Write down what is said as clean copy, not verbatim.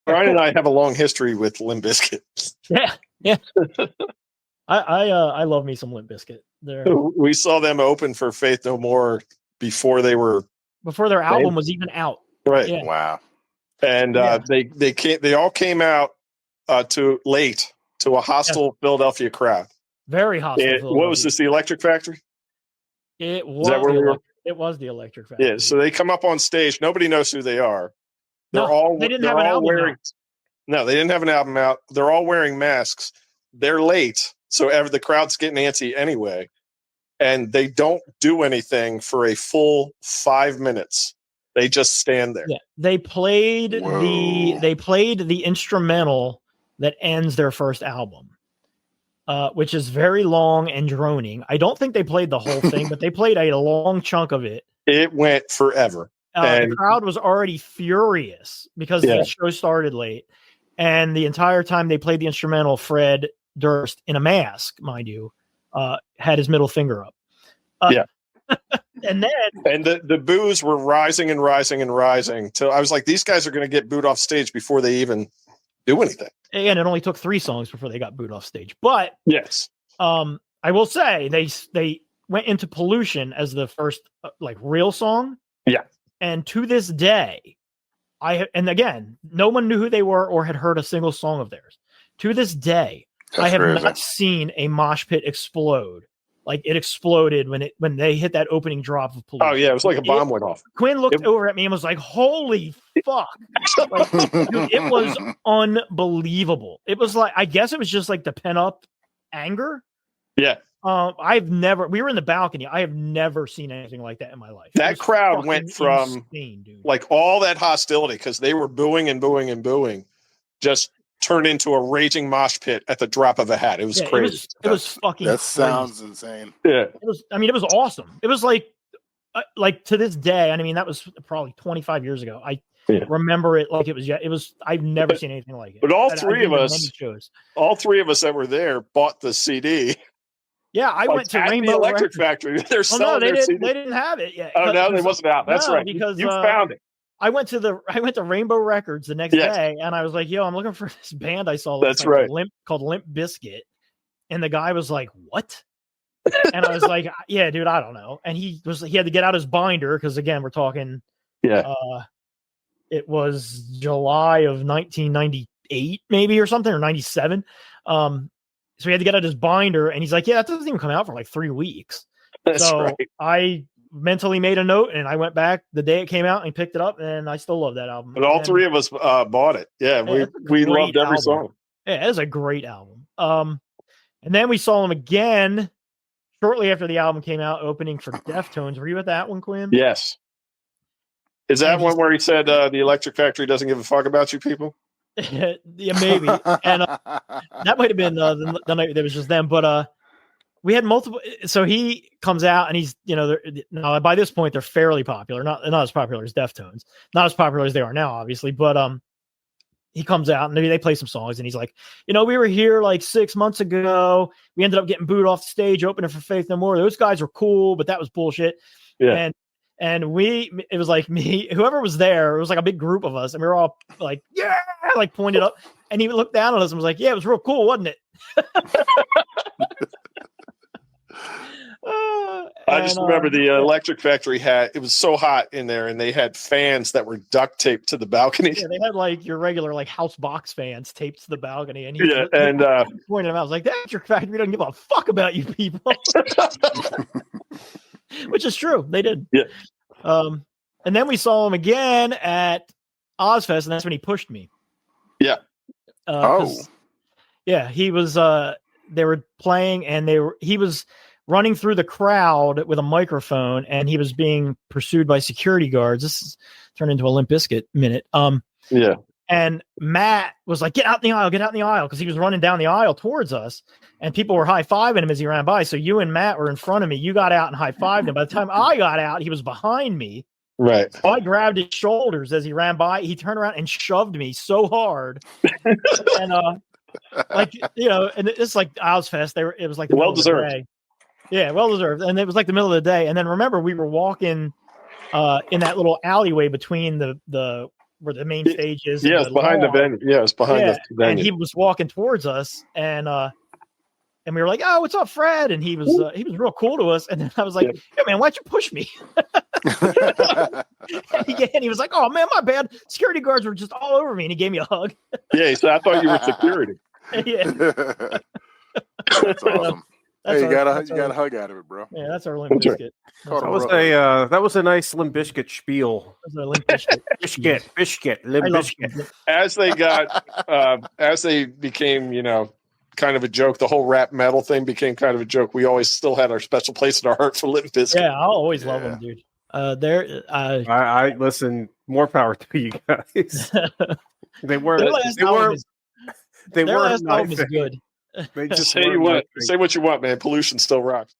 Brian and I have a long history with Limp Bizkit. Yeah. I love me some Limp Bizkit. We saw them open for Faith No More before their album was even out. Right. Yeah. Wow. And they all came out too late to a hostile Philadelphia crowd. Very hostile. What was this? The Electric Factory? It was. It was the Electric Factory. Yeah. So they come up on stage. Nobody knows who they are. They didn't have an album out. No, they didn't have an album out. They're all wearing masks. They're late, so the crowd's getting antsy anyway, and they don't do anything for a full 5 minutes. They just stand there. Yeah, they played the instrumental that ends their first album, which is very long and droning. I don't think they played the whole thing, but they played a long chunk of it. It went forever. The crowd was already furious because the show started late, and the entire time they played the instrumental, Fred Durst, in a mask, mind you, had his middle finger up. And the boos were rising and rising and rising till I was like, these guys are going to get booed off stage before they even do anything. And it only took 3 songs before they got booed off stage. But yes, I will say they went into Pollution as the first real song. Yeah. And to this day, and again, no one knew who they were or had heard a single song of theirs. To this day, I have not seen a mosh pit explode. Like it exploded when they hit that opening drop of Pollution. Oh yeah, it was like a bomb went off. Quinn looked over at me and was like, "Holy fuck!" Dude, it was unbelievable. It was like, I guess it was just like the pent up anger. Yeah. We were in the balcony. I have never seen anything like that in my life. That crowd went from like all that hostility because they were booing and booing and booing, just turned into a raging mosh pit at the drop of a hat. It was crazy. It was fucking. That sounds insane. Yeah. It was awesome. It was like to this day. I mean, that was probably 25 years ago. I remember it like it was. Yeah, it was. I've never seen anything like it. But all three of us that were there bought the CD. Yeah, I went to Rainbow Electric Factory. They're selling they CD. They didn't have it yet. Oh no, it wasn't out. That's right. Because you found it. I went to Rainbow Records the next day, and I was like, "Yo, I'm looking for this band I saw." That's right. Called Limp Bizkit, and the guy was like, "What?" And I was like, "Yeah, dude, I don't know." And he had to get out his binder because again, we're talking. Yeah. It was July of 1998, maybe or something, or 97. So he had to get out his binder, and he's like, "Yeah, that doesn't even come out for like 3 weeks." That's right. I mentally made a note, and I went back the day it came out and picked it up, and I still love that album. But all three of us bought it. Yeah, we loved every song. Yeah, it is a great album. And then we saw him again shortly after the album came out, opening for Deftones. Were you at that one, Quinn? Yes. Is that one where he said the Electric Factory doesn't give a fuck about you people? Yeah, maybe. And that might have been the night that was just them. But we had multiple. So he comes out and he's, now by this point they're fairly popular, not as popular as Deftones, not as popular as they are now, obviously. But he comes out and they play some songs and he's like, we were here like 6 months ago. We ended up getting booed off the stage opening for Faith No More. Those guys were cool, but that was bullshit. Yeah. And it was like me, whoever was there, it was like a big group of us, and we were all like, yeah, like pointed up. And he looked down at us and was like, yeah, it was real cool, wasn't it? I just remember the Electric Factory it was so hot in there, and they had fans that were duct taped to the balcony. Yeah, they had like your regular like house box fans taped to the balcony. And he pointed them out. I was like, the Electric Factory doesn't give a fuck about you people. Which is true. They did. Yeah. And then we saw him again at Ozfest, and that's when he pushed me. Yeah. Yeah, he was they were playing and he was running through the crowd with a microphone, and he was being pursued by security guards. This is turned into a Limp Bizkit minute. Yeah. And Matt was like, get out in the aisle, because he was running down the aisle towards us, and people were high-fiving him as he ran by. So you and Matt were in front of me. You got out and high-fived him. By the time I got out, he was behind me. Right. So I grabbed his shoulders as he ran by. He turned around and shoved me so hard. And and it's like Ozfest. It was like the well deserved. Yeah, well deserved. And it was like the middle of the day. And then remember, we were walking in that little alleyway between the where the main stage is. Yes, behind the venue. Yes, behind the venue. And he was walking towards us, and we were like, "Oh, what's up, Fred?" And he was real cool to us. And then I was like, "Hey, man, why'd you push me?" and he was like, "Oh man, my bad. Security guards were just all over me," and he gave me a hug. Yeah, he said, "I thought you were security." Yeah, that's awesome. Hey, you got a hug out of it, bro. Yeah, that's our Limp Bizkit. That was a nice Limp Bizkit spiel. That's our Limp Bizkit. Biscuit, Limp Bizkit. As they became, kind of a joke, the whole rap metal thing became kind of a joke. We always still had our special place in our heart for Limp Bizkit. Yeah, I'll always love them, dude. I listen. More power to you guys. They were. Their last album is good. They just say what you want, man. Pollution still rocks.